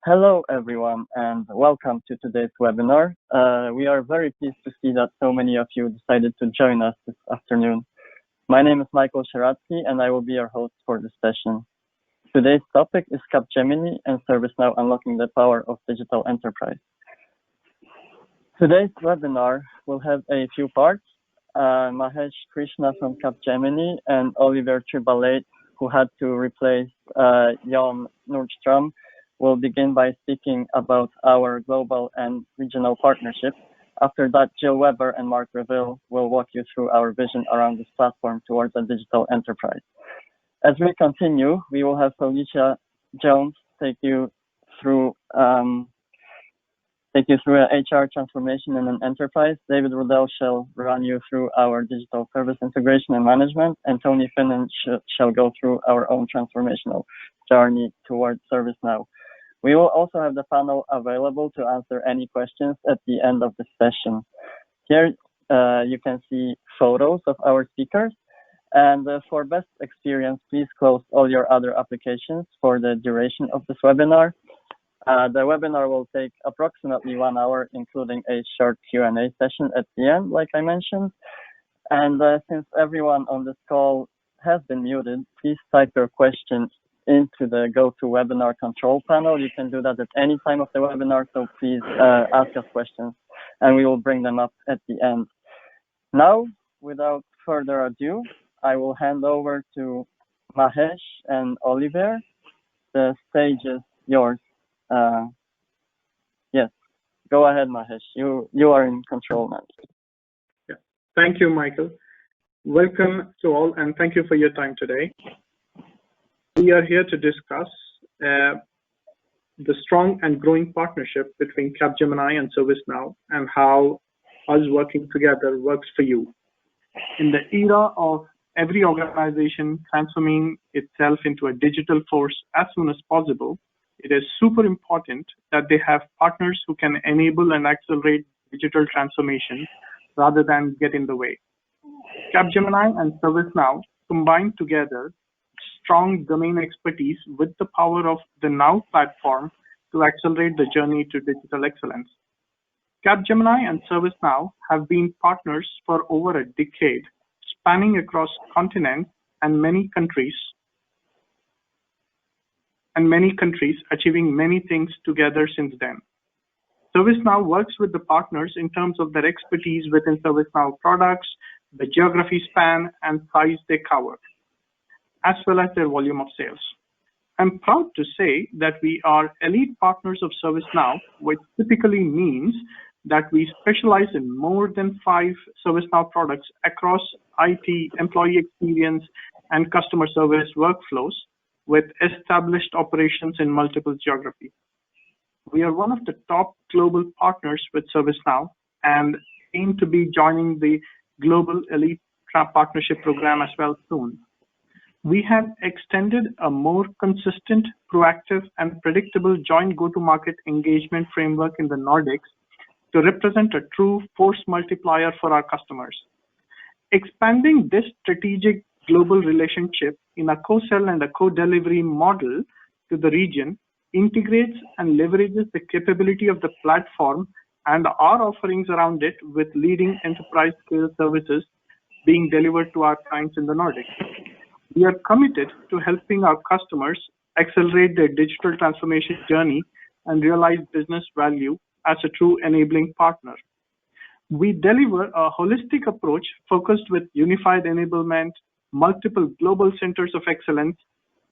Hello, everyone, and welcome to today's webinar. We are very pleased to see that so many of you decided to join us this afternoon. My name is Michael Sharatsky, and I will be your host for this session. Today's topic is Capgemini and ServiceNow unlocking the power of digital enterprise. Today's webinar will have a few parts. Mahesh Krishna from Capgemini and Oliver Tribalate, who had to replace Jan Nordstrom, will begin by speaking about our global and regional partnerships. After that, Jill Weber and Mark Reville will walk you through our vision around this platform towards a digital enterprise. As we continue, we will have Felicia Jones take you through an HR transformation in an enterprise. David Rudell shall run you through our digital service integration and management, and Tony Finnan shall go through our own transformational journey towards ServiceNow. We will also have the panel available to answer any questions at the end of the session. Here you can see photos of our speakers, and for best experience, please close all your other applications for the duration of this webinar. The webinar will take approximately 1 hour, including a short Q&A session at the end, like I mentioned. And since everyone on this call has been muted, please type your questions into the GoToWebinar control panel. You can do that at any time of the webinar, so please ask us questions and we will bring them up at the end. Now, without further ado, I will hand over to Mahesh and Oliver. The stage is yours. Yes, go ahead, Mahesh. You are in control now. Yeah. Thank you, Michael. Welcome to all, and thank you for your time today. We are here to discuss the strong and growing partnership between Capgemini and ServiceNow and how us working together works for you. In the era of every organization transforming itself into a digital force as soon as possible, it is super important that they have partners who can enable and accelerate digital transformation rather than get in the way. Capgemini and ServiceNow combine together strong domain expertise with the power of the Now platform to accelerate the journey to digital excellence. Capgemini and ServiceNow have been partners for over a decade, spanning across continents and many countries, achieving many things together since then. ServiceNow works with the partners in terms of their expertise within ServiceNow products, the geography span and size they cover, as well as their volume of sales. I'm proud to say that we are elite partners of ServiceNow, which typically means that we specialize in more than 5 ServiceNow products across IT, employee experience, and customer service workflows with established operations in multiple geographies. We are one of the top global partners with ServiceNow and aim to be joining the Global Elite Partnership Program as well soon. We have extended a more consistent, proactive, and predictable joint go-to-market engagement framework in the Nordics to represent a true force multiplier for our customers. Expanding this strategic global relationship in a co-sell and a co-delivery model to the region integrates and leverages the capability of the platform and our offerings around it with leading enterprise scale services being delivered to our clients in the Nordics. We are committed to helping our customers accelerate their digital transformation journey and realize business value as a true enabling partner. We deliver a holistic approach focused with unified enablement, multiple global centers of excellence,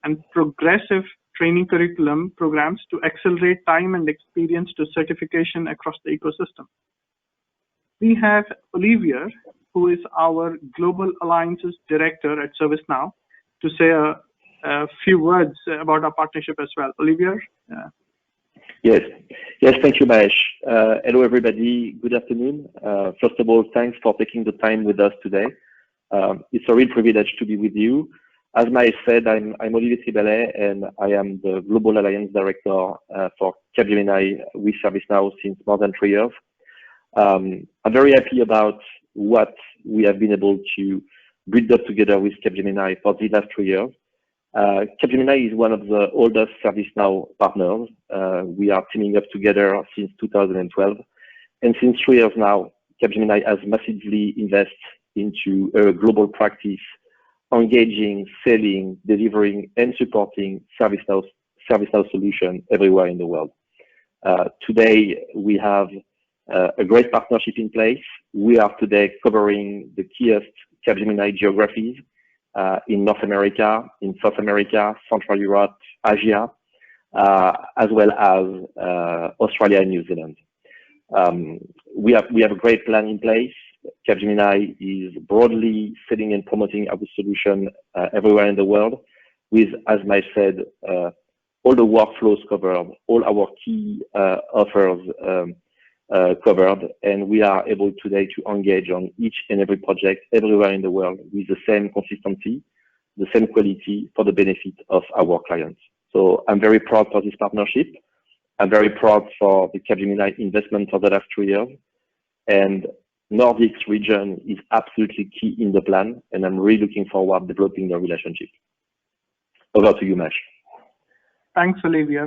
and progressive training curriculum programs to accelerate time and experience to certification across the ecosystem. We have Olivier, who is our Global Alliances Director at ServiceNow, to say a few words about our partnership as well. Olivier? Yes, thank you, Mahesh. Hello, everybody. Good afternoon. First of all, thanks for taking the time with us today. It's a real privilege to be with you. As Mahesh said, I'm Olivier Triballet, and I am the Global Alliance Director for Capgemini with ServiceNow since more than 3 years. I'm very happy about what we have been able to build up together with Capgemini for the last 3 years. Capgemini is one of the oldest ServiceNow partners. We are teaming up together since 2012. And since 3 years now, Capgemini has massively invested into a global practice, engaging, selling, delivering, and supporting ServiceNow solution everywhere in the world. Today, we have a great partnership in place. We are today covering the keyest Capgemini geographies in North America, in South America, Central Europe, Asia, as well as Australia and New Zealand. We have a great plan in place. Capgemini is broadly selling and promoting our solution everywhere in the world with, as Mike said, all the workflows covered, all our key offers covered, and we are able today to engage on each and every project everywhere in the world with the same consistency, the same quality for the benefit of our clients. So I'm very proud for this partnership. I'm very proud for the Capgemini investment for the last 3 years. And Nordics region is absolutely key in the plan, and I'm really looking forward to developing the relationship. Over to you, Mesh. Thanks, Olivier.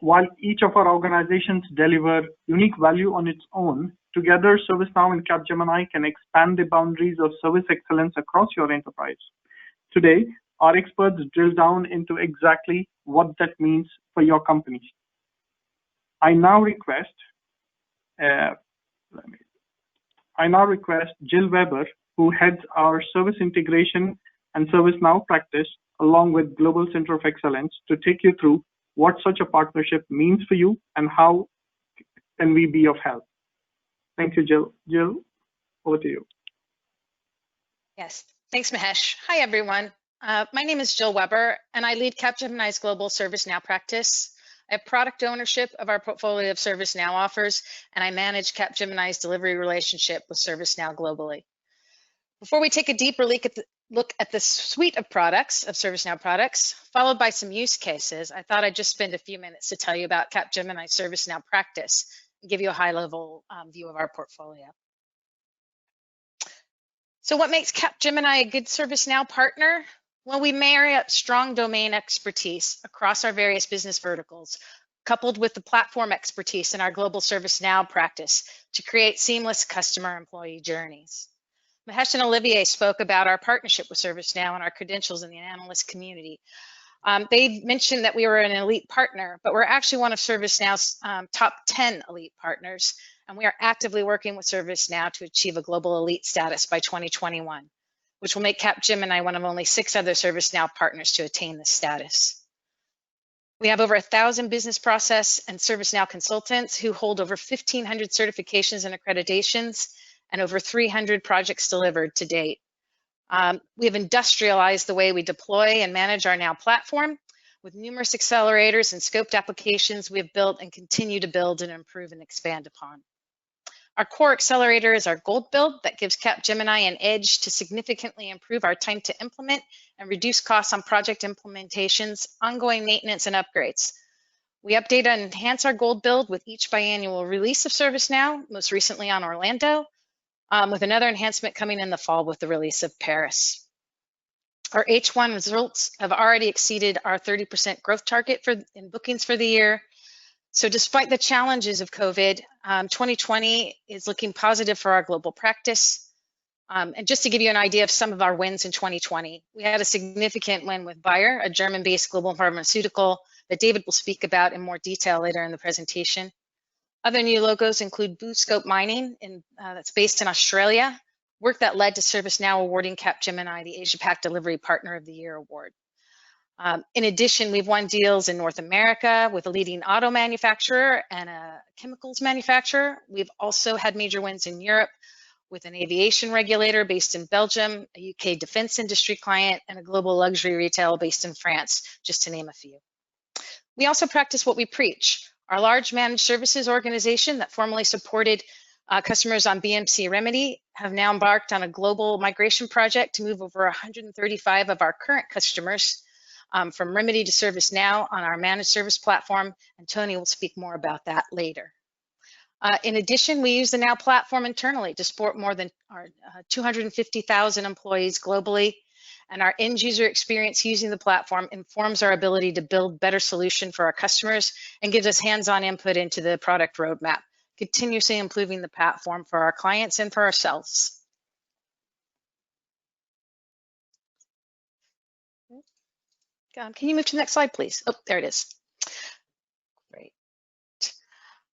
While each of our organizations deliver unique value on its own, together ServiceNow and Capgemini can expand the boundaries of service excellence across your enterprise. Today, our experts drill down into exactly what that means for your company. I now request Jill Weber, who heads our service integration and ServiceNow practice, along with Global Center of Excellence, to take you through what such a partnership means for you and how can we be of help. Thank you, Jill. Jill, over to you. Yes, thanks, Mahesh. Hi, everyone. My name is Jill Weber, and I lead Capgemini's Global ServiceNow practice. I have product ownership of our portfolio of ServiceNow offers, and I manage Capgemini's delivery relationship with ServiceNow globally. Before we take a deeper look at the suite of products, of ServiceNow products, followed by some use cases, I thought I'd just spend a few minutes to tell you about Capgemini's ServiceNow practice and give you a high-level view of our portfolio. So what makes Capgemini a good ServiceNow partner? Well, we marry up strong domain expertise across our various business verticals, coupled with the platform expertise in our global ServiceNow practice to create seamless customer employee journeys. Mahesh and Olivier spoke about our partnership with ServiceNow and our credentials in the analyst community. They mentioned that we were an elite partner, but we're actually one of ServiceNow's top 10 elite partners, and we are actively working with ServiceNow to achieve a global elite status by 2021, which will make Capgemini one of only 6 other ServiceNow partners to attain this status. We have over 1,000 business process and ServiceNow consultants who hold over 1,500 certifications and accreditations and over 300 projects delivered to date. We have industrialized the way we deploy and manage our Now platform with numerous accelerators and scoped applications we have built and continue to build and improve and expand upon. Our core accelerator is our Gold build that gives Capgemini an edge to significantly improve our time to implement and reduce costs on project implementations, ongoing maintenance, and upgrades. We update and enhance our Gold build with each biannual release of ServiceNow, most recently on Orlando, with another enhancement coming in the fall with the release of Paris. Our H1 results have already exceeded our 30% growth target in bookings for the year. So despite the challenges of COVID, 2020 is looking positive for our global practice. And just to give you an idea of some of our wins in 2020, we had a significant win with Bayer, a German-based global pharmaceutical that David will speak about in more detail later in the presentation. Other new logos include BlueScope Mining, that's based in Australia, work that led to ServiceNow awarding Capgemini the Asia-Pac Delivery Partner of the Year award. In addition, we've won deals in North America with a leading auto manufacturer and a chemicals manufacturer. We've also had major wins in Europe with an aviation regulator based in Belgium, a UK defense industry client, and a global luxury retail based in France, just to name a few. We also practice what we preach. Our large managed services organization that formerly supported customers on BMC Remedy have now embarked on a global migration project to move over 135 of our current customers from Remedy to ServiceNow on our managed service platform, and Tony will speak more about that later. In addition, we use the Now platform internally to support more than our 250,000 employees globally, and our end user experience using the platform informs our ability to build better solution for our customers and gives us hands-on input into the product roadmap, continuously improving the platform for our clients and for ourselves. Can you move to the next slide, please? Oh, there it is. Great.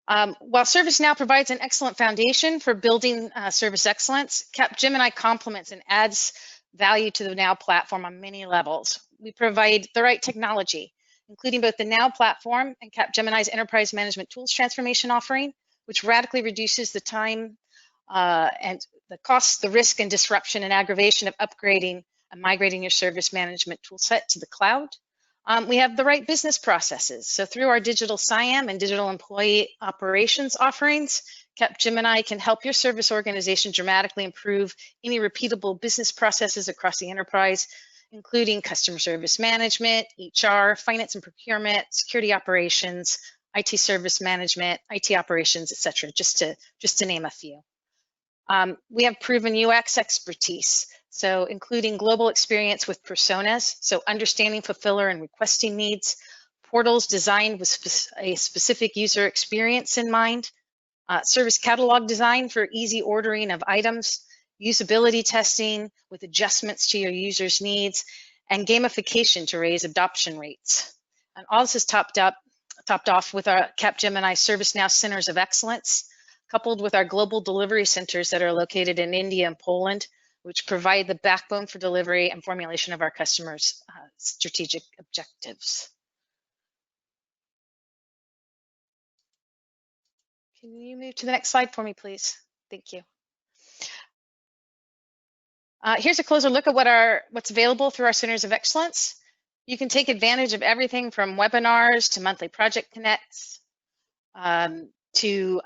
While ServiceNow provides an excellent foundation for building service excellence, Capgemini complements and adds value to the Now platform on many levels. We provide the right technology, including both the Now platform and Capgemini's enterprise management tools transformation offering, which radically reduces the time and the cost, the risk, and disruption and aggravation of upgrading and migrating your service management tool set to the cloud. We have the right business processes. So through our digital SIAM and digital employee operations offerings, Capgemini can help your service organization dramatically improve any repeatable business processes across the enterprise, including customer service management, HR, finance and procurement, security operations, IT service management, IT operations, etc., just to name a few. We have proven UX expertise, so including global experience with personas, so understanding fulfiller and requesting needs, portals designed with a specific user experience in mind, service catalog design for easy ordering of items, usability testing with adjustments to your users' needs, and gamification to raise adoption rates. And all this is topped off with our Capgemini ServiceNow Centers of Excellence, coupled with our global delivery centers that are located in India and Poland, which provide the backbone for delivery and formulation of our customers' strategic objectives. Can you move to the next slide for me, please? Thank you. Here's a closer look at what's available through our Centers of Excellence. You can take advantage of everything from webinars to monthly project connects, monthly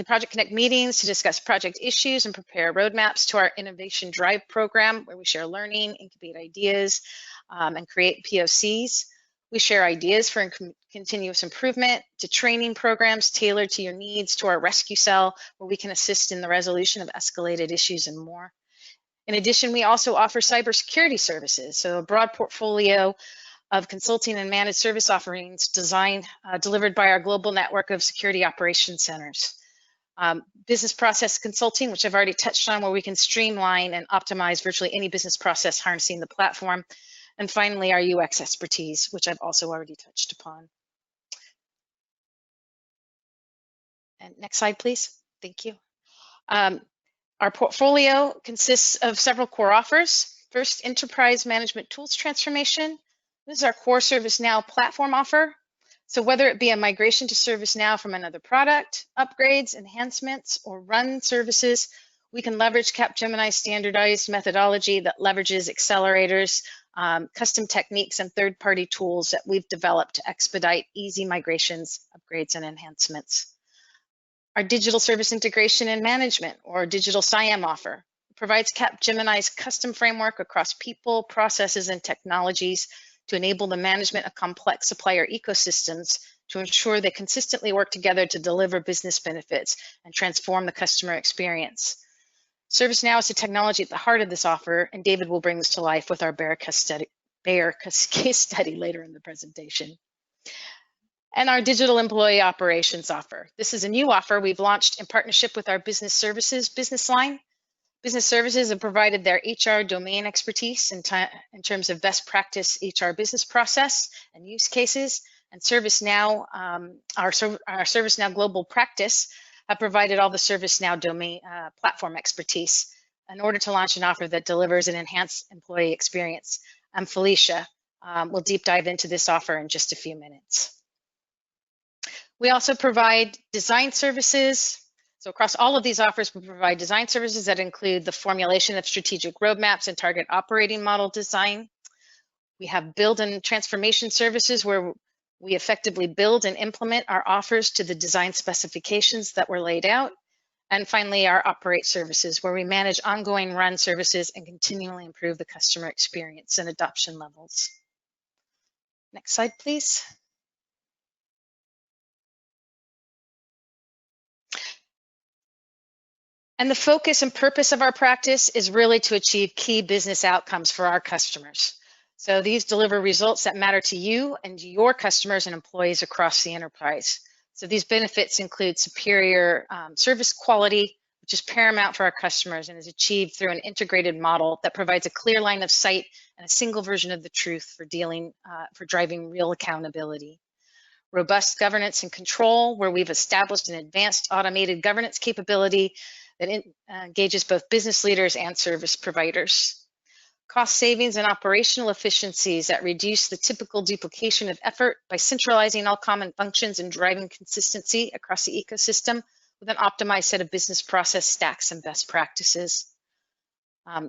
project connect meetings to discuss project issues and prepare roadmaps, to our Innovation Drive program, where we share learning, incubate ideas, and create POCs. We share ideas for continuous improvement, to training programs tailored to your needs, to our rescue cell, where we can assist in the resolution of escalated issues and more. In addition, we also offer cybersecurity services, so a broad portfolio of consulting and managed service offerings delivered by our global network of security operations centers. Business process consulting, which I've already touched on, where we can streamline and optimize virtually any business process harnessing the platform. And finally, our UX expertise, which I've also already touched upon. And next slide, please. Thank you. Our portfolio consists of several core offers. First, enterprise management tools transformation. This is our core ServiceNow platform offer. So whether it be a migration to ServiceNow from another product, upgrades, enhancements, or run services, we can leverage Capgemini's standardized methodology that leverages accelerators, custom techniques, and third-party tools that we've developed to expedite easy migrations, upgrades, and enhancements. Our digital service integration and management, or digital SIAM offer, provides Capgemini's custom framework across people, processes, and technologies to enable the management of complex supplier ecosystems to ensure they consistently work together to deliver business benefits and transform the customer experience. ServiceNow is the technology at the heart of this offer, and David will bring this to life with our Bayer case study later in the presentation. And our digital employee operations offer. This is a new offer we've launched in partnership with our business services business line. Business services have provided their HR domain expertise in terms of best practice HR business process and use cases. And ServiceNow, our ServiceNow global practice, have provided all the ServiceNow domain platform expertise in order to launch an offer that delivers an enhanced employee experience. And Felicia will deep dive into this offer in just a few minutes. We also provide design services. So across all of these offers, we provide design services that include the formulation of strategic roadmaps and target operating model design. We have build and transformation services where we effectively build and implement our offers to the design specifications that were laid out. And finally, our operate services, where we manage ongoing run services and continually improve the customer experience and adoption levels. Next slide, please. And the focus and purpose of our practice is really to achieve key business outcomes for our customers. So these deliver results that matter to you and your customers and employees across the enterprise. So these benefits include superior service quality, which is paramount for our customers and is achieved through an integrated model that provides a clear line of sight and a single version of the truth for driving real accountability. Robust governance and control, where we've established an advanced automated governance capability that engages both business leaders and service providers. Cost savings and operational efficiencies that reduce the typical duplication of effort by centralizing all common functions and driving consistency across the ecosystem with an optimized set of business process stacks and best practices.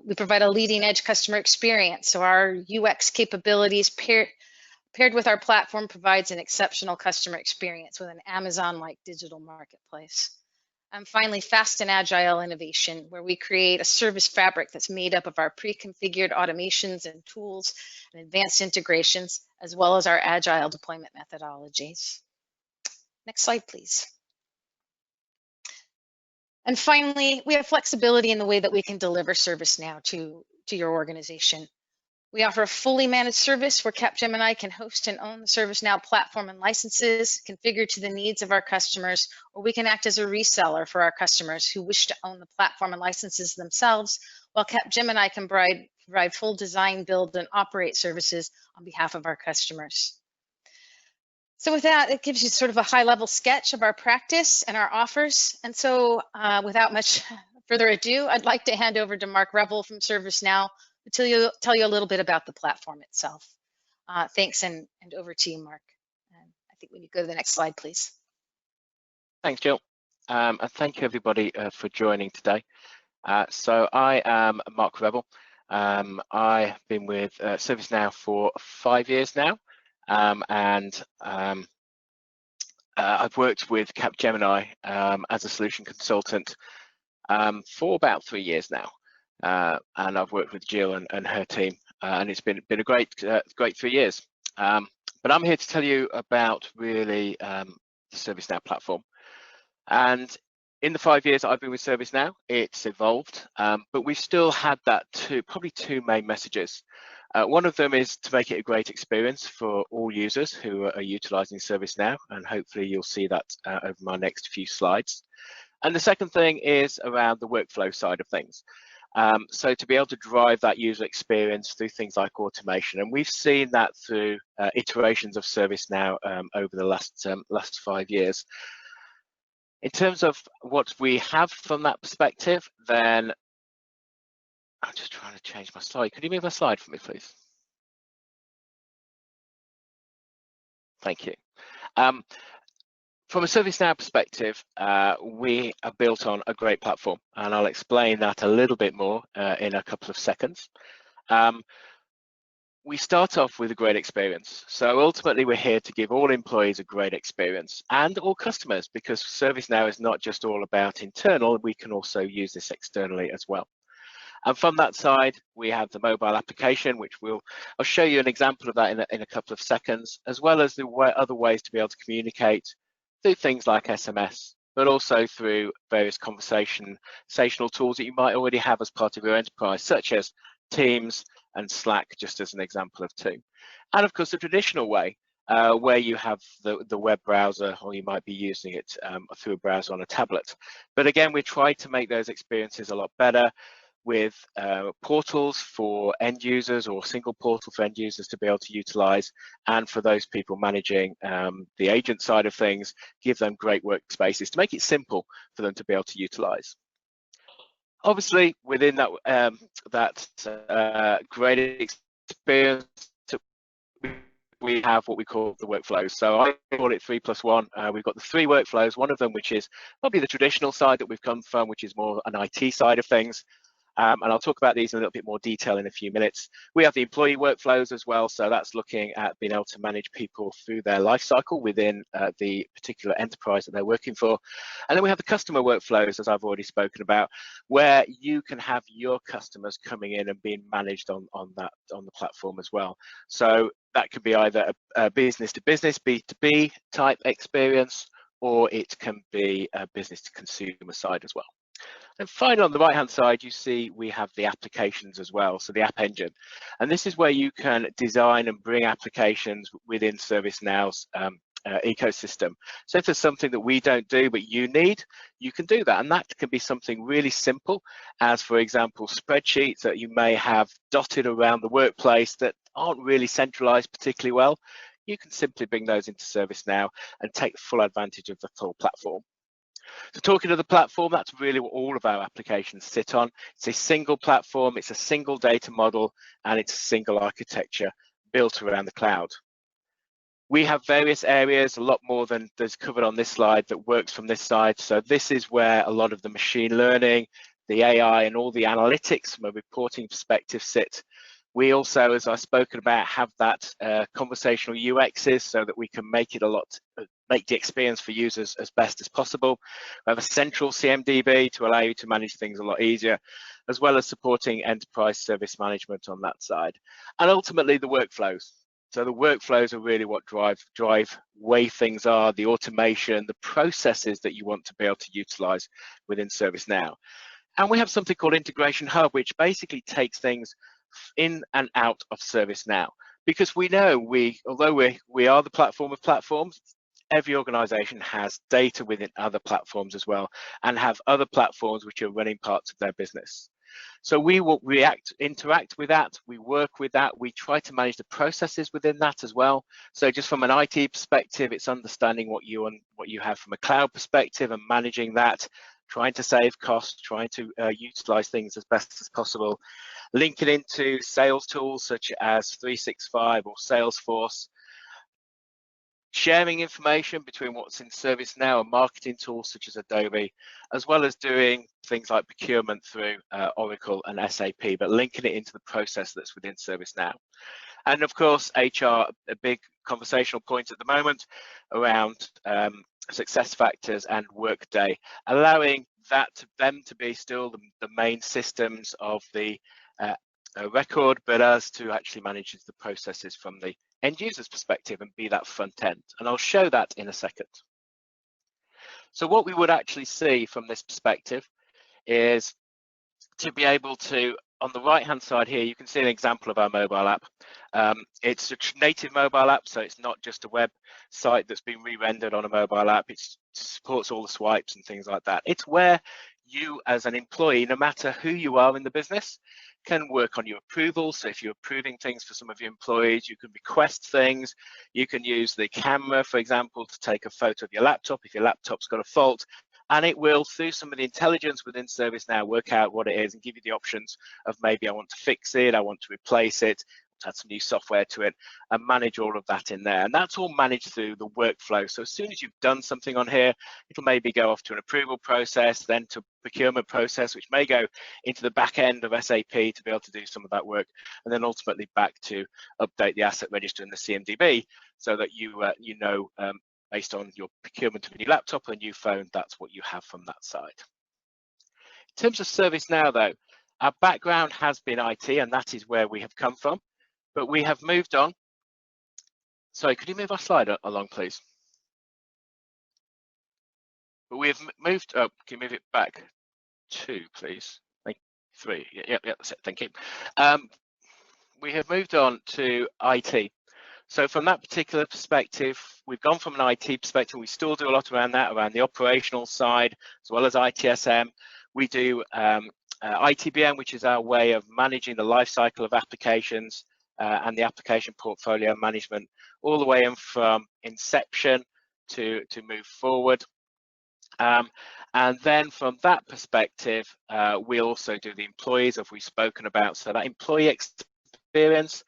We provide a leading edge customer experience, so our UX capabilities paired with our platform provides an exceptional customer experience with an Amazon-like digital marketplace. And finally, fast and agile innovation, where we create a service fabric that's made up of our pre-configured automations and tools and advanced integrations, as well as our agile deployment methodologies. Next slide, please. And finally, we have flexibility in the way that we can deliver ServiceNow to your organization. We offer a fully managed service where Capgemini can host and own the ServiceNow platform and licenses configured to the needs of our customers, or we can act as a reseller for our customers who wish to own the platform and licenses themselves, while Capgemini can provide full design, build, and operate services on behalf of our customers. So with that, it gives you sort of a high-level sketch of our practice and our offers. And so without much further ado, I'd like to hand over to Mark Revel from ServiceNow to tell you a little bit about the platform itself. Thanks, and over to you, Mark. And I think we need to go to the next slide, please. Thanks, Jill. And thank you, everybody, for joining today. So I am Mark Revel. I've been with ServiceNow for 5 years now, and I've worked with Capgemini as a solution consultant for about 3 years now. And I've worked with Jill and her team, and it's been a great 3 years. But I'm here to tell you about really the ServiceNow platform. And in the 5 years I've been with ServiceNow, it's evolved, but we've still had probably two main messages. One of them is to make it a great experience for all users who are utilizing ServiceNow, and hopefully you'll see that over my next few slides. And the second thing is around the workflow side of things. So to be able to drive that user experience through things like automation, and we've seen that through iterations of ServiceNow over the last 5 years. In terms of what we have from that perspective, then I'm just trying to change my slide. Could you move my slide for me, please? Thank you. From a ServiceNow perspective, we are built on a great platform, and I'll explain that a little bit more in a couple of seconds. We start off with a great experience. So ultimately, we're here to give all employees a great experience and all customers, because ServiceNow is not just all about internal, we can also use this externally as well. And from that side, we have the mobile application, which I'll show you an example of that in a couple of seconds, as well as the other ways to be able to communicate through things like SMS, but also through various conversational tools that you might already have as part of your enterprise, such as Teams and Slack, just as an example of two. And of course, the traditional way, where you have the web browser, or you might be using it through a browser on a tablet. But again, we try to make those experiences a lot better with portals for end users, or single portal for end users to be able to utilize, and for those people managing the agent side of things, give them great workspaces to make it simple for them to be able to utilize. Obviously, within that great experience, we have what we call the workflows. So I call it 3+1. We've got the 3 workflows, one of them which is probably the traditional side that we've come from, which is more an IT side of things. And I'll talk about these in a little bit more detail in a few minutes. We have the employee workflows as well, so that's looking at being able to manage people through their life cycle within the particular enterprise that they're working for. And then we have the customer workflows, as I've already spoken about, where you can have your customers coming in and being managed on the platform as well. So that could be either a business-to-business, B2B type experience, or it can be a business-to-consumer side as well. And finally, on the right-hand side, you see we have the applications as well, so the App Engine. And this is where you can design and bring applications within ServiceNow's ecosystem. So if there's something that we don't do but you need, you can do that. And that can be something really simple, as for example, spreadsheets that you may have dotted around the workplace that aren't really centralized particularly well. You can simply bring those into ServiceNow and take full advantage of the full platform. So talking of the platform, that's really what all of our applications sit on. It's a single platform, it's a single data model, and it's a single architecture built around the cloud. We have various areas, a lot more than there's covered on this slide, that works from this side. So this is where a lot of the machine learning, the AI, and all the analytics from a reporting perspective sit. We also, as I've spoken about, have that conversational UXs so that we can make it make the experience for users as best as possible. We have a central CMDB to allow you to manage things a lot easier, as well as supporting enterprise service management on that side. And ultimately the workflows. So the workflows are really what drive way things are, the automation, the processes that you want to be able to utilize within ServiceNow. And we have something called Integration Hub, which basically takes things in and out of ServiceNow, because we know although we are the platform of platforms, every organization has data within other platforms as well, and have other platforms which are running parts of their business. So we will interact with that, we work with that, we try to manage the processes within that as well. So just from an IT perspective, it's understanding what you have from a cloud perspective and managing that, trying to save costs, trying to utilize things as best as possible, link it into sales tools such as 365 or Salesforce, sharing information between what's in ServiceNow and marketing tools such as Adobe, as well as doing things like procurement through Oracle and SAP, but linking it into the process that's within ServiceNow. And of course, HR, a big conversational point at the moment around SuccessFactors and Workday, allowing them to be still the main systems of the record, but us to actually manage the processes from the end user's perspective and be that front end. And I'll show that in a second. So what we would actually see from this perspective is to be able to, on the right hand side here, you can see an example of our mobile app. It's a native mobile app, so it's not just a web site that's been re-rendered on a mobile app. It supports all the swipes and things like that. It's where you as an employee, no matter who you are in the business, can work on your approvals. So if you're approving things for some of your employees, you can request things. You can use the camera, for example, to take a photo of your laptop if your laptop's got a fault, and it will, through some of the intelligence within ServiceNow, work out what it is and give you the options of maybe I want to fix it, I want to replace it, add some new software to it, and manage all of that in there. And that's all managed through the workflow. So as soon as you've done something on here, it'll maybe go off to an approval process, then to procurement process, which may go into the back end of SAP to be able to do some of that work, and then ultimately back to update the asset register in the CMDB so that you know, based on your procurement of a new laptop or a new phone, that's what you have from that side. In terms of ServiceNow though, our background has been IT, and that is where we have come from. But we have moved on. Sorry, could you move our slide along, please? But we have moved up. Can you move it back 2, please? Thank you. 3. Yeah, that's it. Thank you. We have moved on to IT. So from that particular perspective, we've gone from an IT perspective. We still do a lot around that, around the operational side, as well as ITSM. We do ITBM, which is our way of managing the life cycle of applications, and the application portfolio management, all the way in from inception to move forward. And then from that perspective, we also do the employees, as we've spoken about. So that employee experience,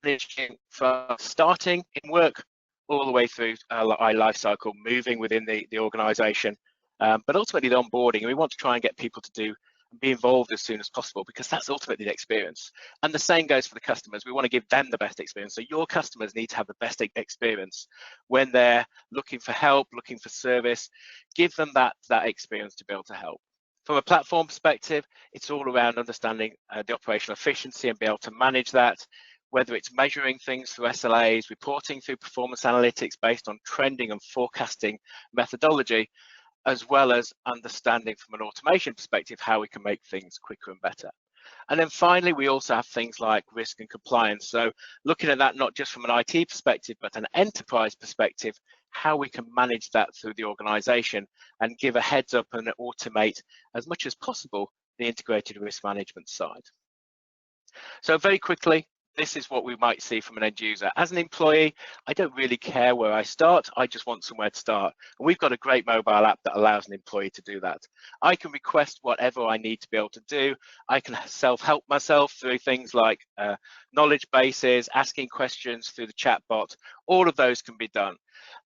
managing from starting in work all the way through our life cycle, moving within the organization, but ultimately the onboarding. And we want to try and get people to do and be involved as soon as possible, because that's ultimately the experience. And the same goes for the customers. We want to give them the best experience. So your customers need to have the best experience when they're looking for help, looking for service. Give them that experience to be able to help. From a platform perspective, it's all around understanding the operational efficiency and be able to manage that, whether it's measuring things through SLAs, reporting through performance analytics based on trending and forecasting methodology, as well as understanding from an automation perspective how we can make things quicker and better. And then finally, we also have things like risk and compliance. So looking at that not just from an IT perspective, but an enterprise perspective, how we can manage that through the organization and give a heads up and automate as much as possible the integrated risk management side. So very quickly, this is what we might see from an end user. As an employee, I don't really care where I start. I just want somewhere to start. And we've got a great mobile app that allows an employee to do that. I can request whatever I need to be able to do. I can self-help myself through things like knowledge bases, asking questions through the chatbot. All of those can be done.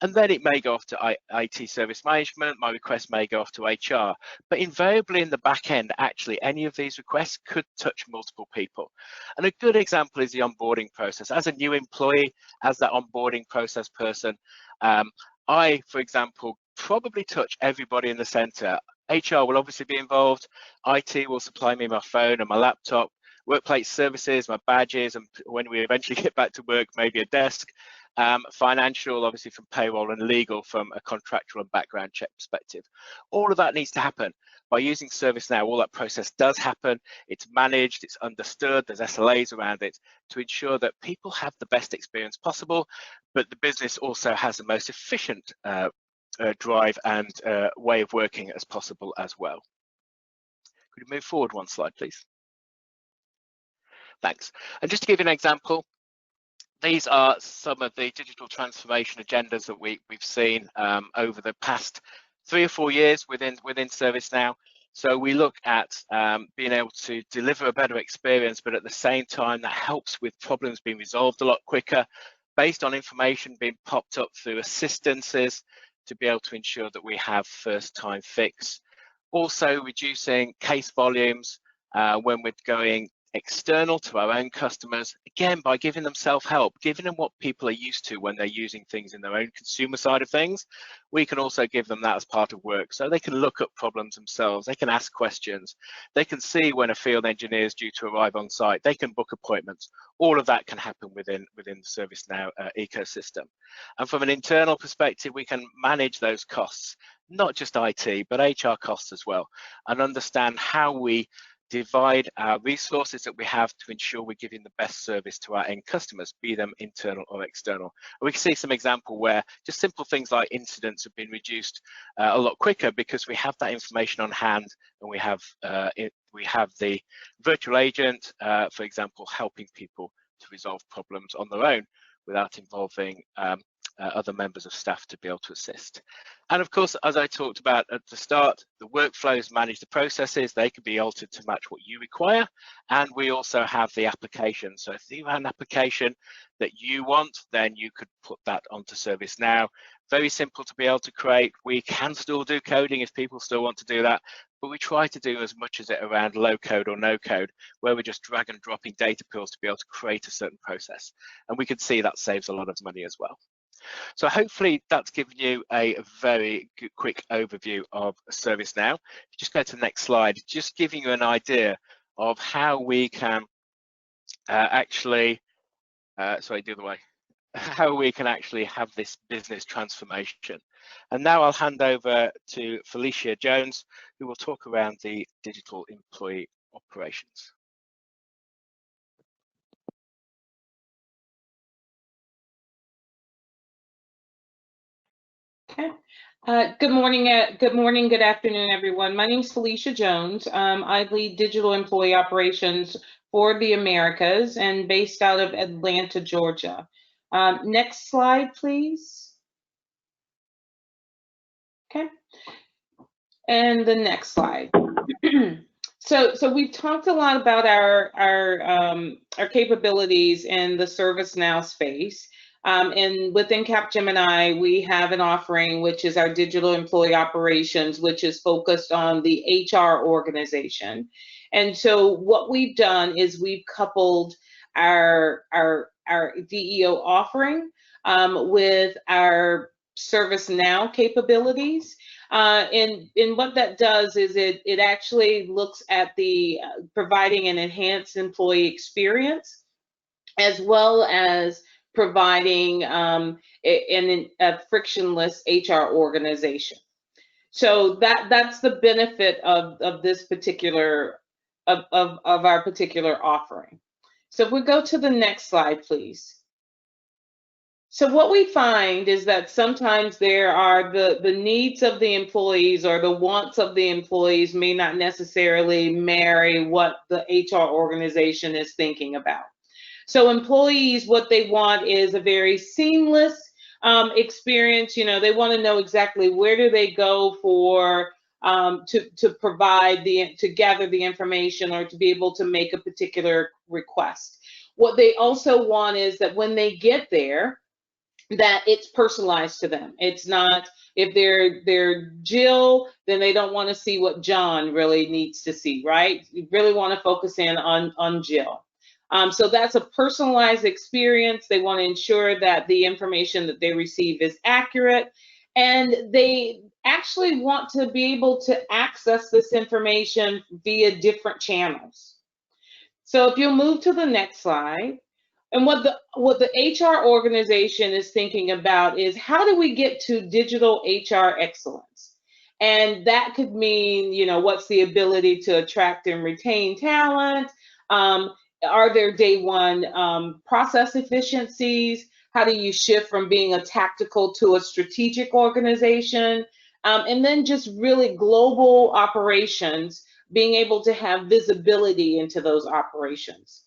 And then it may go off to IT service management, my request may go off to HR. But invariably in the back end, actually, any of these requests could touch multiple people. And a good example is the onboarding process. As a new employee, as that onboarding process person, I, for example, probably touch everybody in the center. HR will obviously be involved. IT will supply me my phone and my laptop, workplace services, my badges, and when we eventually get back to work, maybe a desk. Financial, obviously from payroll, and legal from a contractual and background check perspective. All of that needs to happen. By using ServiceNow, all that process does happen. It's managed, it's understood, there's SLAs around it to ensure that people have the best experience possible, but the business also has the most efficient drive and way of working as possible as well. Could you move forward one slide, please? Thanks. And just to give you an example, these are some of the digital transformation agendas that we've seen over the past 3 or 4 years within ServiceNow. So we look at being able to deliver a better experience, but at the same time that helps with problems being resolved a lot quicker, based on information being popped up through assistances to be able to ensure that we have first time fix. Also reducing case volumes when we're going external to our own customers, again, by giving them self-help, giving them what people are used to when they're using things in their own consumer side of things. We can also give them that as part of work, so they can look at problems themselves, they can ask questions, they can see when a field engineer is due to arrive on site, they can book appointments. All of that can happen within the ServiceNow ecosystem. And from an internal perspective, we can manage those costs, not just IT, but HR costs as well, and understand how we divide our resources that we have to ensure we're giving the best service to our end customers, be them internal or external. And we can see some example where just simple things like incidents have been reduced a lot quicker because we have that information on hand, and we have the virtual agent, for example, helping people to resolve problems on their own without involving other members of staff to be able to assist. And of course, as I talked about at the start, the workflows manage the processes. They can be altered to match what you require. And we also have the application. So if you have an application that you want, then you could put that onto ServiceNow. Very simple to be able to create. We can still do coding if people still want to do that, but we try to do as much as it around low code or no code, where we're just drag and dropping data pools to be able to create a certain process. And we can see that saves a lot of money as well. So hopefully that's given you a very quick overview of ServiceNow. Just go to the next slide, just giving you an idea of how we can actually, sorry, the other way, how we can actually have this business transformation. And now I'll hand over to Felicia Jones, who will talk around the digital employee operations. Okay. Good morning, good afternoon, everyone. My name is Felicia Jones. I lead digital employee operations for the Americas and based out of Atlanta, Georgia. Next slide, please. Okay. And the next slide. So we've talked a lot about our capabilities in the ServiceNow space. And within Capgemini, we have an offering, which is our digital employee operations, which is focused on the HR organization. And so what we've done is we've coupled our DEO offering with our ServiceNow capabilities. And what that does is it actually looks at the providing an enhanced employee experience, as well as providing a frictionless HR organization. So that's the benefit of this particular of our particular offering. So if we go to the next slide, please. So what we find is that sometimes there are the needs of the employees or the wants of the employees may not necessarily marry what the HR organization is thinking about. So employees, what they want is a very seamless experience. You know, they want to know exactly where do they go for to provide to gather the information or to be able to make a particular request. What they also want is that when they get there, that it's personalized to them. It's not, if they're Jill, then they don't want to see what John really needs to see, right? You really want to focus in on Jill. So that's a personalized experience. They want to ensure that the information that they receive is accurate, and they actually want to be able to access this information via different channels. So if you'll move to the next slide. And what the HR organization is thinking about is, how do we get to digital HR excellence? And that could mean, you know, what's the ability to attract and retain talent? Are there day one process efficiencies? How do you shift from being a tactical to a strategic organization? And then just really global operations, being able to have visibility into those operations.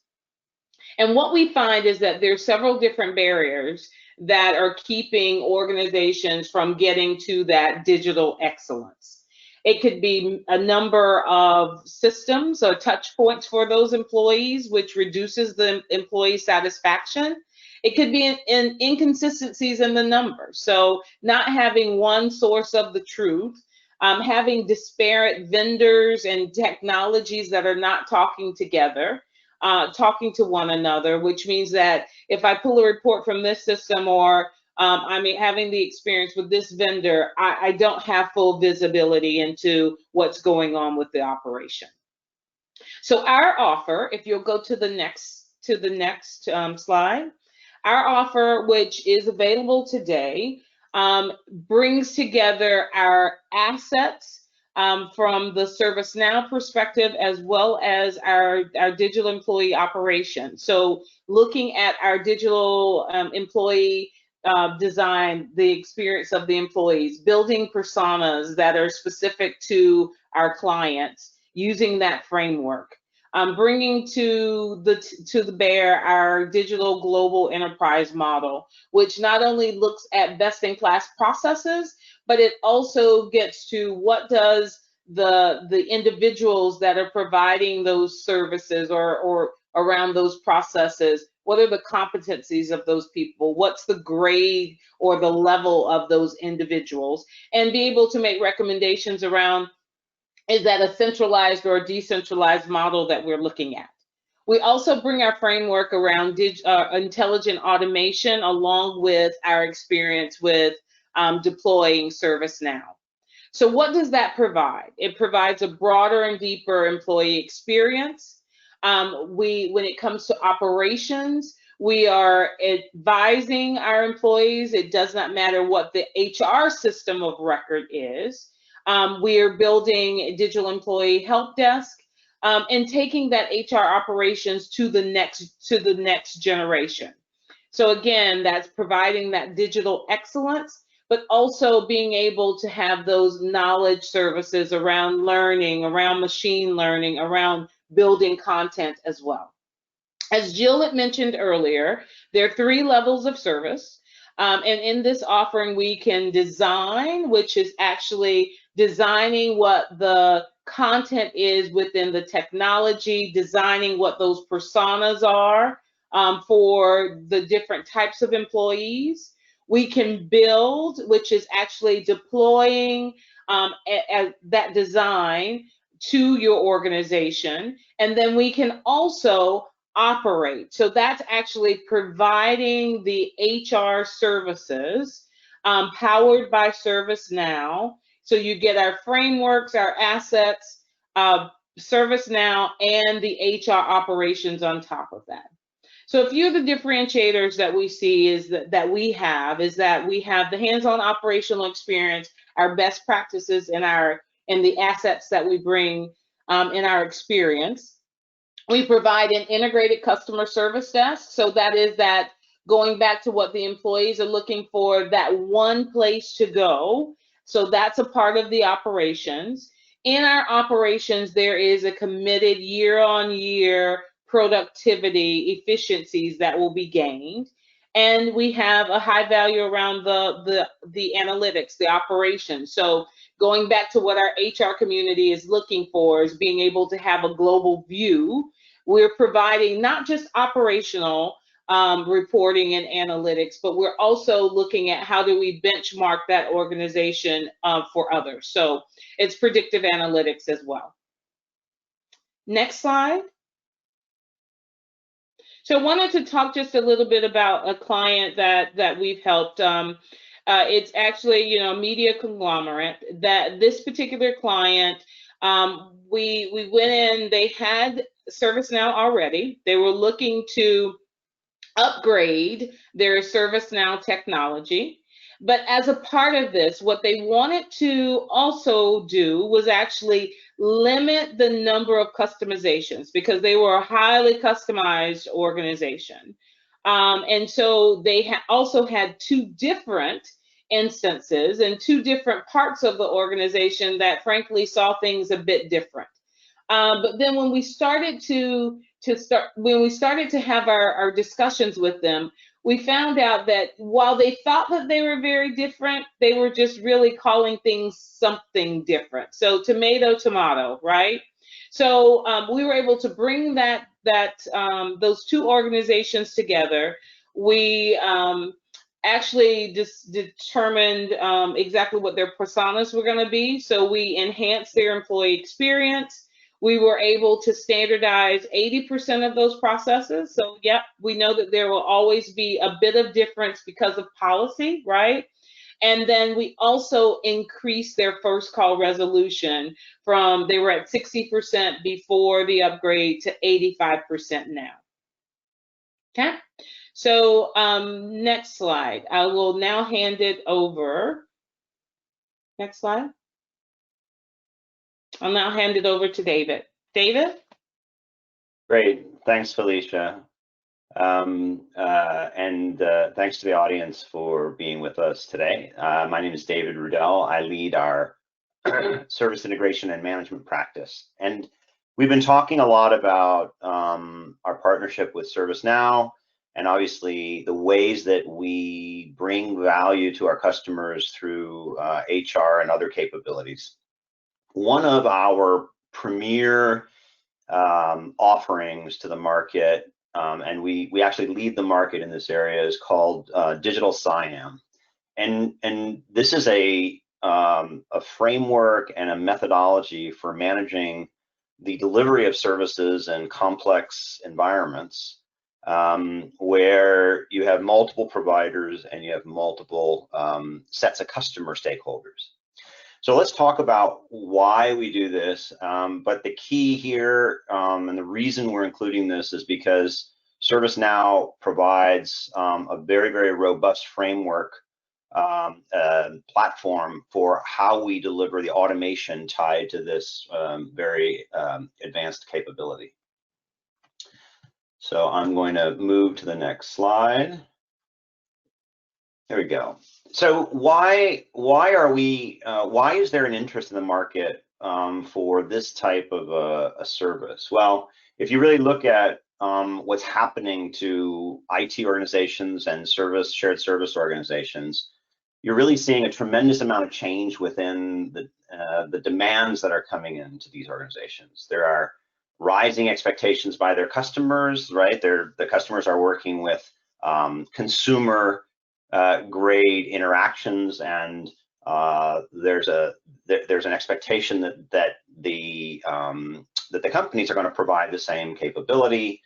And what we find is that there's several different barriers that are keeping organizations from getting to that digital excellence. It could be a number of systems or touch points for those employees, which reduces the employee satisfaction. It could be in inconsistencies in the numbers. So not having one source of the truth, having disparate vendors and technologies that are not talking together. Talking to one another, which means that if I pull a report from this system or I'm having the experience with this vendor, I don't have full visibility into what's going on with the operation. So our offer, if you'll go to the next slide, our offer, which is available today, brings together our assets from the ServiceNow perspective, as well as our digital employee operation. So looking at our digital employee design, the experience of the employees, building personas that are specific to our clients, using that framework. Bringing to the bear our digital global enterprise model, which not only looks at best-in-class processes, but it also gets to what does the individuals that are providing those services or around those processes, what are the competencies of those people? What's the grade or the level of those individuals? And be able to make recommendations around, is that a centralized or a decentralized model that we're looking at? We also bring our framework around intelligent automation, along with our experience with deploying ServiceNow. So what does that provide? It provides a broader and deeper employee experience. When it comes to operations, we are advising our employees. It does not matter what the HR system of record is. We are building a digital employee help desk and taking that HR operations to the next generation. So again, that's providing that digital excellence, but also being able to have those knowledge services around learning, around machine learning, around building content as well. As Jill had mentioned earlier, there are 3 levels of service. And in this offering, we can design, which is actually designing what the content is within the technology, designing what those personas are for the different types of employees. We can build, which is actually deploying that design to your organization. And then we can also operate. So that's actually providing the HR services powered by ServiceNow. So you get our frameworks, our assets, ServiceNow, and the HR operations on top of that. So a few of the differentiators that we see is that we have the hands-on operational experience our best practices and the assets that we bring in our experience. We provide an integrated customer service desk. So that is that going back to what the employees are looking for, that one place to go. So that's a part of the operations. In our operations, there is a committed year-on-year productivity efficiencies that will be gained. And we have a high value around the analytics, the operations. So going back to what our HR community is looking for is being able to have a global view. We're providing not just operational reporting and analytics, but we're also looking at how do we benchmark that organization for others. So it's predictive analytics as well. Next slide. So I wanted to talk just a little bit about a client that we've helped. It's actually, a media conglomerate. That this particular client, we went in. They had ServiceNow already. They were looking to upgrade their ServiceNow technology. But as a part of this, what they wanted to also do was actually limit the number of customizations because they were a highly customized organization. And so they also had two different instances and two different parts of the organization that frankly saw things a bit different. But then when we started to have our discussions with them, we found out that while they thought that they were very different, they were just really calling things something different. So tomato, right? So we were able to bring those two organizations together. We actually just determined exactly what their personas were going to be. So we enhanced their employee experience. We were able to standardize 80% of those processes. So, yep, we know that there will always be a bit of difference because of policy, right? And then we also increased their first call resolution from, they were at 60% before the upgrade to 85% now. Okay, so next slide. I will now hand it over. Next slide. I'll now hand it over to David. David? Great. Thanks, Felicia. And thanks to the audience for being with us today. My name is David Rudell. I lead our service integration and management practice. And we've been talking a lot about our partnership with ServiceNow and obviously the ways that we bring value to our customers through HR and other capabilities. One of our premier offerings to the market, and we actually lead the market in this area, is called digital SIAM. And this is a framework and a methodology for managing the delivery of services in complex environments where you have multiple providers and you have multiple sets of customer stakeholders. So let's talk about why we do this. But the key here and the reason we're including this is because ServiceNow provides a very, very robust framework platform for how we deliver the automation tied to this very advanced capability. So I'm going to move to the next slide. There we go. So why is there an interest in the market for this type of a service? Well, if you really look at what's happening to IT organizations and shared service organizations, you're really seeing a tremendous amount of change within the demands that are coming into these organizations. There are rising expectations by their customers, right? The customers are working with consumer grade interactions, and there's an expectation that the companies are going to provide the same capability.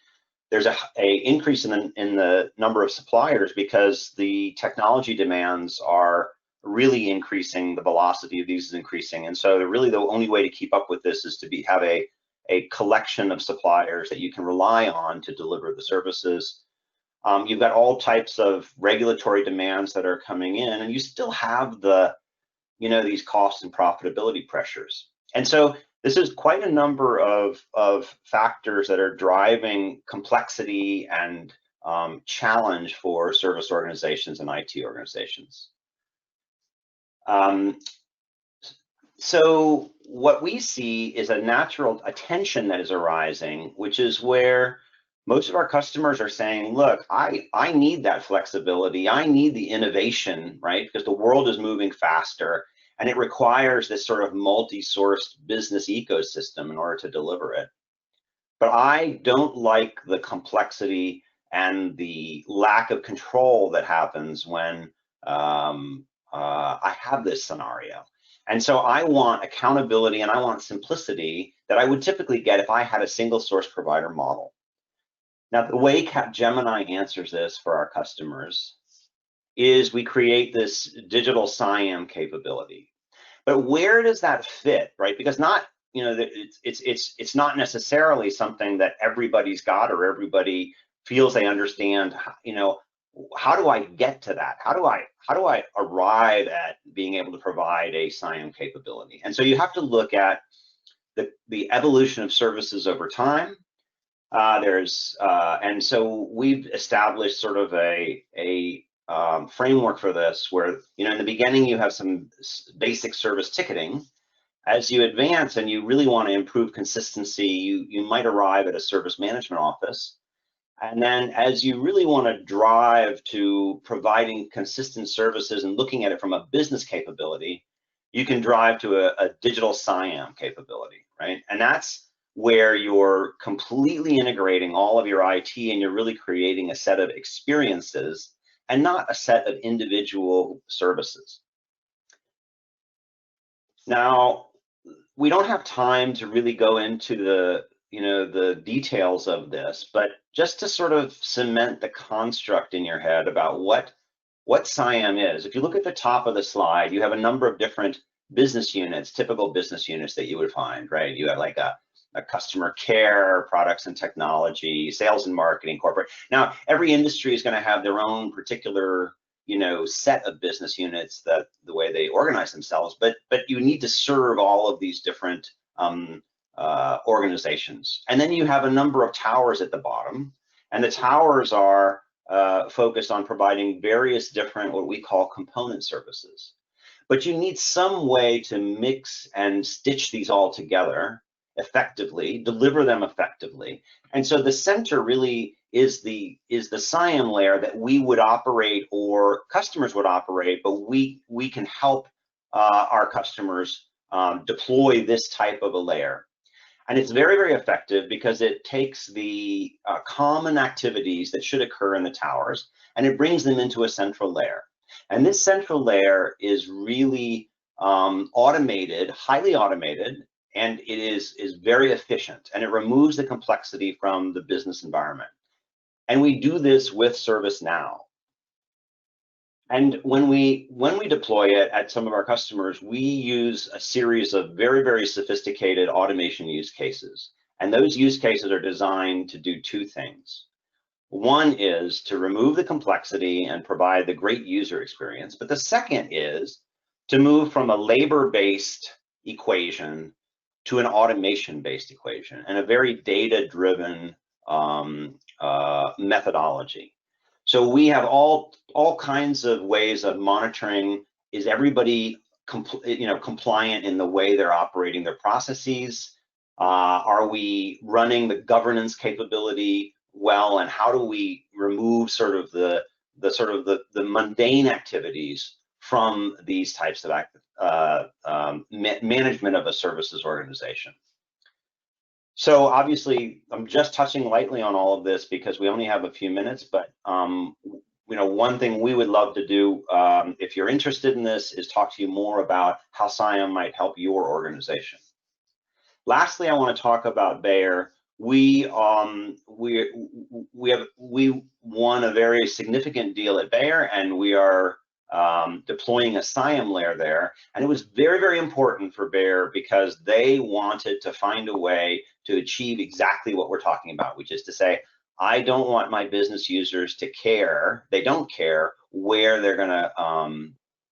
There's a increase in the number of suppliers because the technology demands are really increasing. The velocity of these is increasing, and so really the only way to keep up with this is to have a collection of suppliers that you can rely on to deliver the services. You've got all types of regulatory demands that are coming in, and you still have the these cost and profitability pressures. And so this is quite a number of factors that are driving complexity and challenge for service organizations and IT organizations. So what we see is a natural tension that is arising, which is where most of our customers are saying, look, I need that flexibility. I need the innovation, right? Because the world is moving faster and it requires this sort of multi-sourced business ecosystem in order to deliver it. But I don't like the complexity and the lack of control that happens when I have this scenario. And so I want accountability and I want simplicity that I would typically get if I had a single source provider model. Now, the way Capgemini answers this for our customers is we create this digital SIAM capability. But where does that fit, right? Because not, it's not necessarily something that everybody's got or everybody feels they understand. How do I get to that? How do I arrive at being able to provide a SIAM capability? And so you have to look at the evolution of services over time. And so we've established sort of a framework for this where, in the beginning you have some basic service ticketing. As you advance and you really want to improve consistency, you might arrive at a service management office. And then as you really want to drive to providing consistent services and looking at it from a business capability, you can drive to a digital SIAM capability, right? And that's where you're completely integrating all of your IT and you're really creating a set of experiences and not a set of individual services. Now, we don't have time to really go into the details of this, but just to sort of cement the construct in your head about what SIAM is. If you look at the top of the slide, you have a number of different business units, typical business units that you would find, right? You have like a customer care, products and technology, sales and marketing, corporate. Now, every industry is going to have their own particular set of business units, that the way they organize themselves, but you need to serve all of these different organizations. And then you have a number of towers at the bottom, and the towers are focused on providing various different, what we call component services. But you need some way to mix and stitch these all together effectively, deliver them effectively. And so the center really is the SIAM layer that we would operate or customers would operate, but we can help our customers deploy this type of a layer. And it's very, very effective because it takes the common activities that should occur in the towers and it brings them into a central layer. And this central layer is really automated, highly automated, and it is very efficient, and it removes the complexity from the business environment. And we do this with ServiceNow. And when we deploy it at some of our customers, we use a series of very, very sophisticated automation use cases. And those use cases are designed to do two things. One is to remove the complexity and provide the great user experience. But the second is to move from a labor-based equation to an automation-based equation and a very data-driven methodology. So we have all kinds of ways of monitoring. Is everybody compliant in the way they're operating their processes? Are we running the governance capability well? And how do we remove sort of the mundane activities from these types of management of a services organization? So obviously, I'm just touching lightly on all of this because we only have a few minutes, but one thing we would love to do, if you're interested in this, is talk to you more about how SIAM might help your organization. Lastly, I want to talk about Bayer. We won a very significant deal at Bayer, and we are deploying a SIAM layer there. And it was very, very important for Bayer because they wanted to find a way to achieve exactly what we're talking about, which is to say, I don't want my business users to care. They don't care where they're gonna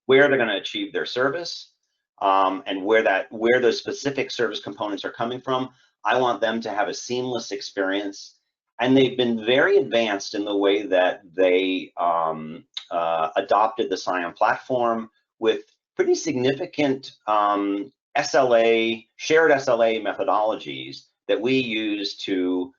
achieve their service. and where those specific service components are coming from. I want them to have a seamless experience. And they've been very advanced in the way that they adopted the SIAM platform with pretty significant shared SLA methodologies that we use to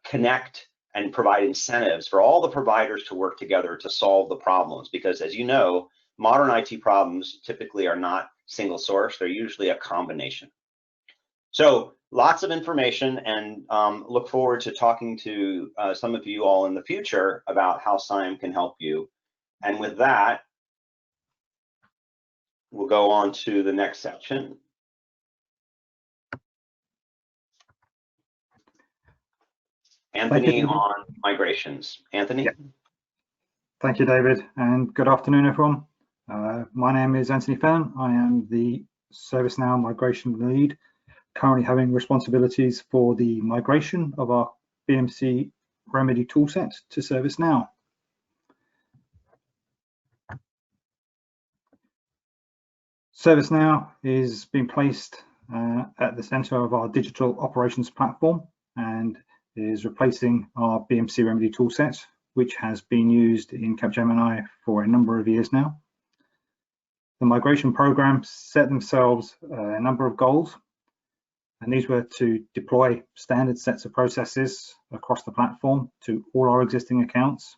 connect and provide incentives for all the providers to work together to solve the problems. Because as you know, modern IT problems typically are not single source, they're usually a combination. So lots of information, and look forward to talking to some of you all in the future about how SIAM can help you. And with that, we'll go on to the next section. Anthony on migrations. Anthony? Yeah. Thank you, David, and good afternoon, everyone. My name is Anthony Fenn. I am the ServiceNow migration lead, currently having responsibilities for the migration of our BMC Remedy toolset to ServiceNow. ServiceNow is being placed at the center of our digital operations platform and is replacing our BMC Remedy toolset, which has been used in Capgemini for a number of years now. The migration program set themselves a number of goals, and these were to deploy standard sets of processes across the platform to all our existing accounts,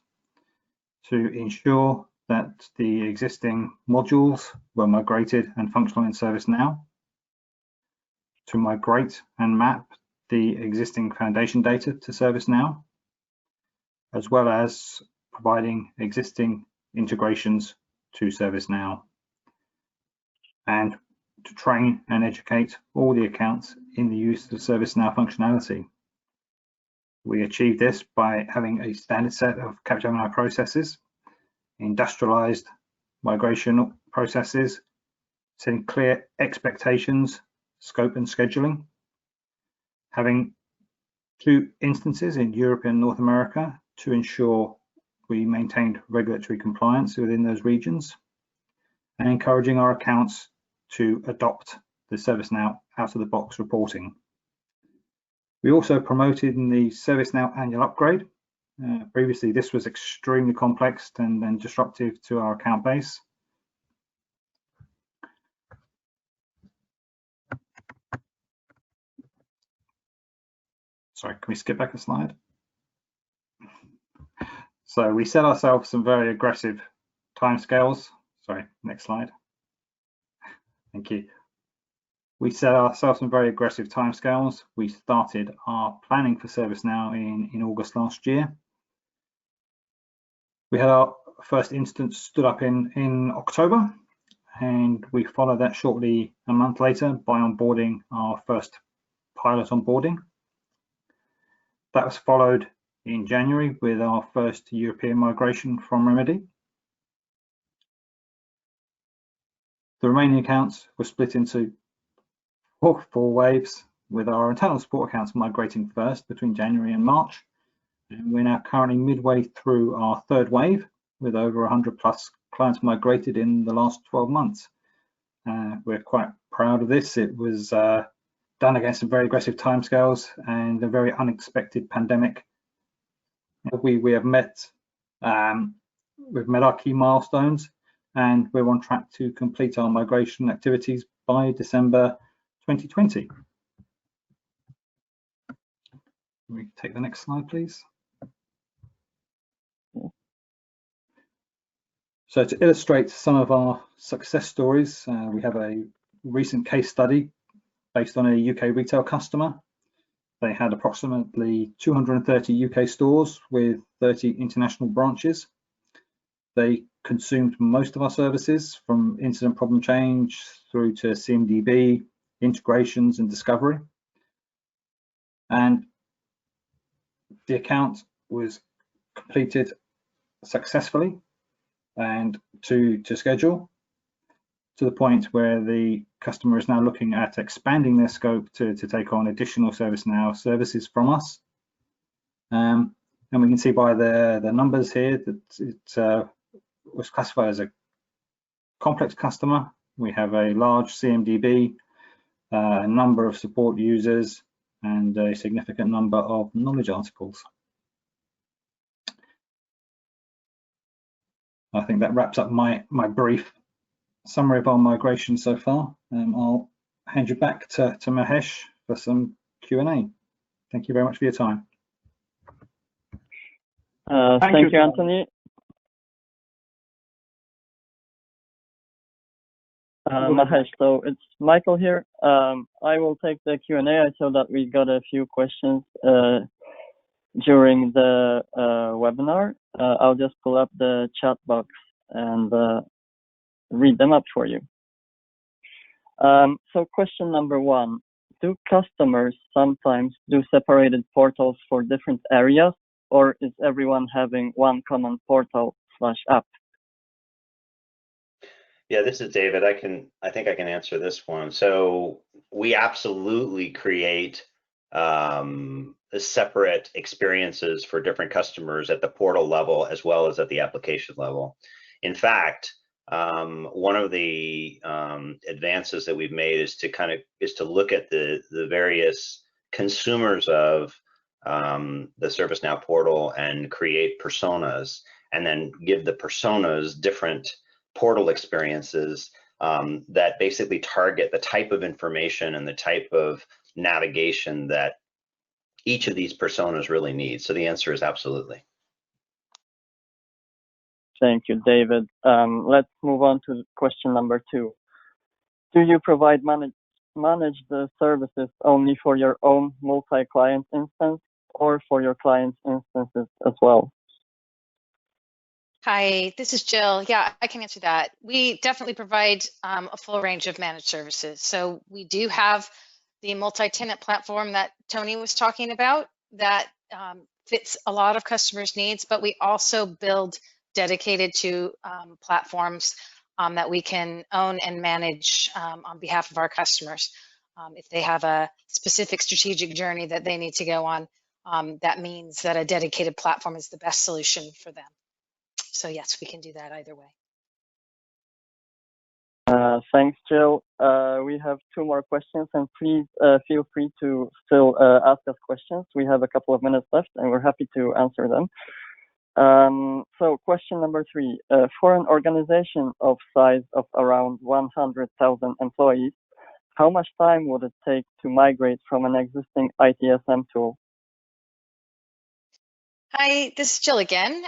to ensure that the existing modules were migrated and functional in ServiceNow, to migrate and map the existing foundation data to ServiceNow, as well as providing existing integrations to ServiceNow, and to train and educate all the accounts in the use of ServiceNow functionality. We achieved this by having a standard set of Capgemini processes, industrialized migration processes, setting clear expectations, scope and scheduling, having 2 instances in Europe and North America to ensure we maintained regulatory compliance within those regions, and encouraging our accounts to adopt the ServiceNow out-of-the-box reporting. We also promoted in the ServiceNow annual upgrade. Previously, this was extremely complex and disruptive to our account base. Sorry, can we skip back a slide? So we set ourselves some very aggressive timescales. Sorry, next slide. Thank you. We set ourselves some very aggressive timescales. We started our planning for ServiceNow in August last year. We had our first instance stood up in October, and we followed that shortly a month later by onboarding our first pilot onboarding. That was followed in January with our first European migration from Remedy. The remaining accounts were split into four waves, with our internal support accounts migrating first between January and March. And we're now currently midway through our 3rd wave, with over 100+ clients migrated in the last 12 months. We're quite proud of this. It was done against some very aggressive timescales and a very unexpected pandemic. We have met we've met our key milestones, and we're on track to complete our migration activities by December 2020. Can we take the next slide, please? So to illustrate some of our success stories, we have a recent case study based on a UK retail customer. They had approximately 230 UK stores with 30 international branches. They consumed most of our services, from incident problem change through to CMDB, integrations and discovery. And the account was completed successfully and to schedule, to the point where the customer is now looking at expanding their scope to take on additional ServiceNow services from us. And we can see by the numbers here that it was classified as a complex customer We have a large CMDB, a number of support users, and a significant number of knowledge articles. I think that wraps up my brief summary of our migration so far. I'll hand you back to Mahesh for some Q&A. Thank you very much for your time. Thank you, Anthony. Mahesh, so it's Michael here. I will take the Q&A. I saw that we got a few questions during the webinar. I'll just pull up the chat box and read them up for you. So question number 1, do customers sometimes do separated portals for different areas, or is everyone having one common portal/app? Yeah, this is David. I think I can answer this one. So we absolutely create separate experiences for different customers at the portal level as well as at the application level. In fact, one of the advances that we've made is to look at the various consumers of the ServiceNow portal and create personas, and then give the personas different portal experiences that basically target the type of information and the type of navigation that each of these personas really needs. So the answer is absolutely. Thank you, David. Let's move on to question number 2. Do you provide manage the services only for your own multi-client instance or for your clients' instances as well? Hi, this is Jill. Yeah, I can answer that. We definitely provide a full range of managed services. So we do have the multi-tenant platform that Tony was talking about that fits a lot of customers' needs, but we also build dedicated to platforms that we can own and manage on behalf of our customers. If they have a specific strategic journey that they need to go on, that means that a dedicated platform is the best solution for them. So yes, we can do that either way. Thanks, Jill. We have 2 more questions, and please feel free to still ask us questions. We have a couple of minutes left, and we're happy to answer them. So question number 3, for an organization of size of around 100,000 employees, how much time would it take to migrate from an existing ITSM tool? Hi, this is Jill again.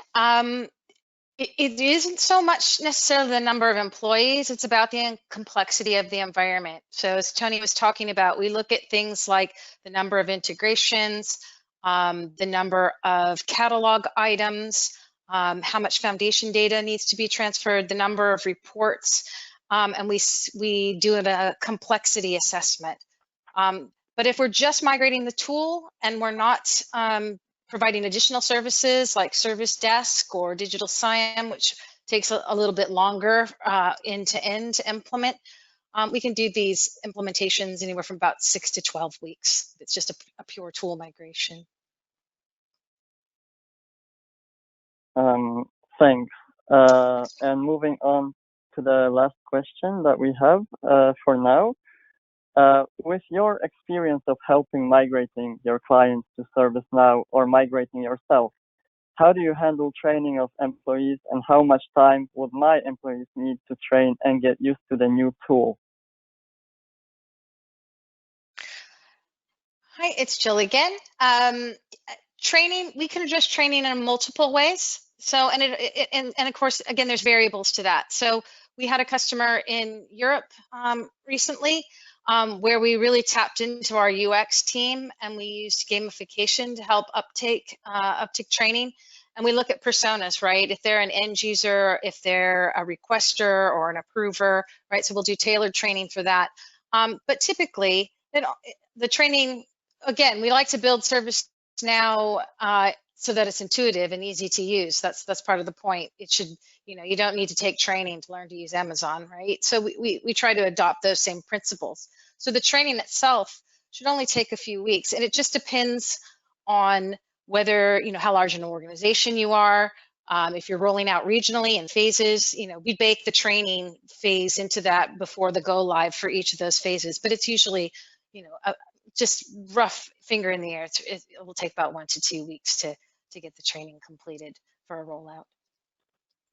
It isn't so much necessarily the number of employees, it's about the complexity of the environment. So as Tony was talking about, we look at things like the number of integrations, the number of catalog items, how much foundation data needs to be transferred, the number of reports, and we do a complexity assessment. But if we're just migrating the tool and we're not providing additional services like Service Desk or Digital SIAM, which takes a little bit longer end-to-end to implement, we can do these implementations anywhere from about 6 to 12 weeks. It's just a pure tool migration. Thanks. And moving on to the last question that we have for now. With your experience of helping migrating your clients to ServiceNow or migrating yourself, how do you handle training of employees, and how much time would my employees need to train and get used to the new tool? Hi, it's Jill again. Training, we can address training in multiple ways. So, and of course, again, there's variables to that. So we had a customer in Europe recently where we really tapped into our UX team, and we used gamification to help uptake training. And we look at personas, right? If they're an end user, if they're a requester or an approver, right? So we'll do tailored training for that. But typically, the training, again, we like to build ServiceNow so that it's intuitive and easy to use. That's part of the point. It should, you don't need to take training to learn to use Amazon, right? So we try to adopt those same principles. So the training itself should only take a few weeks, and it just depends on whether, how large an organization you are, If you're rolling out regionally in phases, we bake the training phase into that before the go live for each of those phases, but it's usually, just rough finger in the air. It will take about 1 to 2 weeks to get the training completed for a rollout.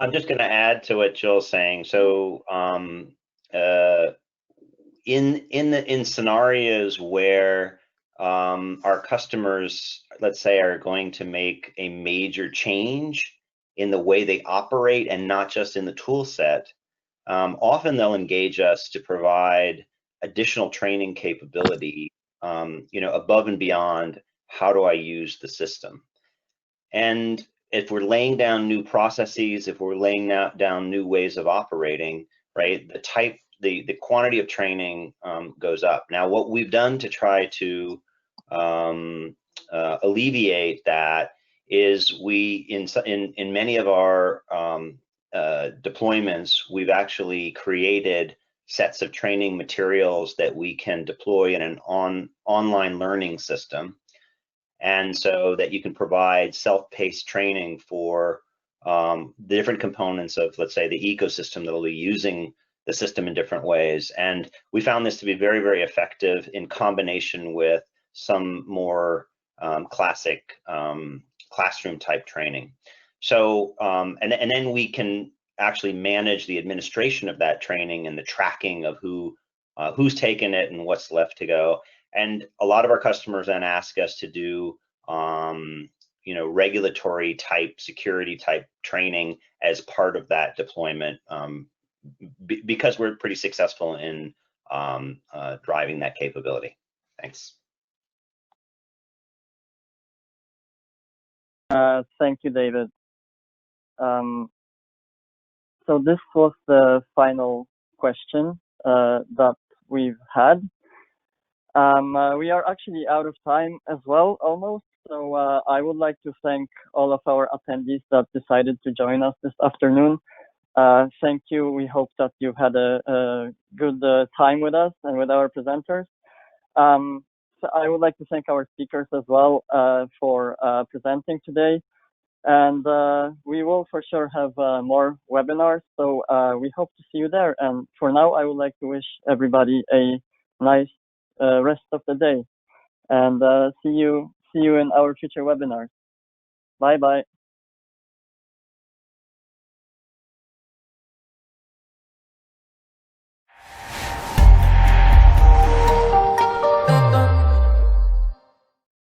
I'm just going to add to what Jill's saying. So in scenarios where our customers, let's say, are going to make a major change in the way they operate and not just in the tool set, often they'll engage us to provide additional training capability, above and beyond how do I use the system. And if we're laying down new processes, if we're laying down new ways of operating, right, the quantity of training goes up. Now, what we've done to try to alleviate that is in many of our deployments, we've actually created sets of training materials that we can deploy in an online learning system, and so that you can provide self-paced training for the different components of, let's say, the ecosystem that will be using the system in different ways. And we found this to be very, very effective in combination with some more classic classroom type training. So, and then we can actually manage the administration of that training and the tracking of who's taken it and what's left to go. And a lot of our customers then ask us to do, regulatory type, security type training as part of that deployment, because we're pretty successful in driving that capability. Thanks. Thank you, David. So this was the final question that we've had. We are actually out of time as well, almost. So I would like to thank all of our attendees that decided to join us this afternoon. Thank you. We hope that you've had a good time with us and with our presenters. So I would like to thank our speakers as well for presenting today. And we will for sure have more webinars. So we hope to see you there. And for now, I would like to wish everybody a nice rest of the day. And see you in our future webinars. Bye-bye.